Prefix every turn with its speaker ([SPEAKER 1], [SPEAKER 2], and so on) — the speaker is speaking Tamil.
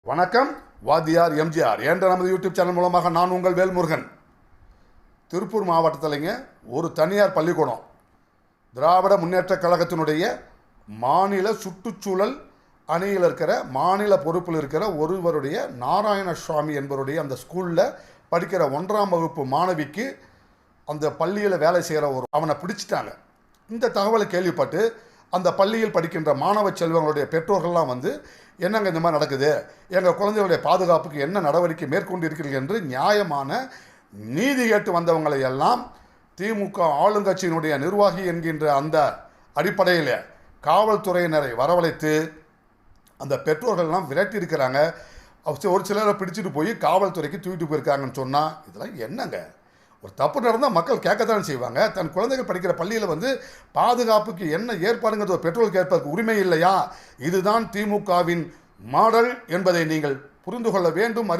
[SPEAKER 1] வணக்கம். வாத்தியார் எம்ஜிஆர் என்ற நமது யூடியூப் சேனல் மூலமாக நான் உங்கள் வேல்முருகன். திருப்பூர் மாவட்டத்தில்ங்க ஒரு தனியார் பள்ளிக்கூடம் திராவிட முன்னேற்றக் கழகத்தினுடைய மாநில சுற்றுச்சூழல் அணியில் இருக்கிற மாநில பொறுப்பில் இருக்கிற ஒருவருடைய நாராயணசுவாமி என்பவருடைய அந்த ஸ்கூலில் படிக்கிற 1ஆம் வகுப்பு மாணவிக்கு அந்த பள்ளியில் வேலை செய்கிற அவனை பிடிச்சிட்டாங்க. இந்த தகவலை கேள்விப்பட்டு அந்த பள்ளியில் படிக்கின்ற மாணவ செல்வங்களுடைய பெற்றோர்கள்லாம் வந்து, என்னங்க இந்த மாதிரி நடக்குது, எங்கள் குழந்தைகளுடைய பாதுகாப்புக்கு என்ன நடவடிக்கை மேற்கொண்டிருக்கிறீர்கள் என்று நியாயமான நீதி கேட்டு வந்தவங்களை எல்லாம் திமுக ஆளுங்கட்சியினுடைய நிர்வாகி என்கின்ற அந்த அடிப்படையில் காவல்துறையினரை வரவழைத்து அந்த பெற்றோர்கள்லாம் விரட்டி இருக்கிறாங்க. ஒரு சிலரை பிடிச்சிட்டு போய் காவல்துறைக்கு தூக்கிட்டு போயிருக்காங்கன்னு சொன்னால் இதெல்லாம் என்னங்க? ஒரு தப்பு நடந்தால் மக்கள் கேட்கத்தான் செய்வாங்க. தன் குழந்தைகள் படிக்கிற பள்ளியில் வந்து பாதுகாப்புக்கு என்ன ஏற்பாடுங்கிறது ஒரு பெற்றோருக்கு ஏற்பதற்கு உரிமை இல்லையா? இதுதான் திமுகவின் மாடல் என்பதை நீங்கள் புரிந்து கொள்ள வேண்டும்.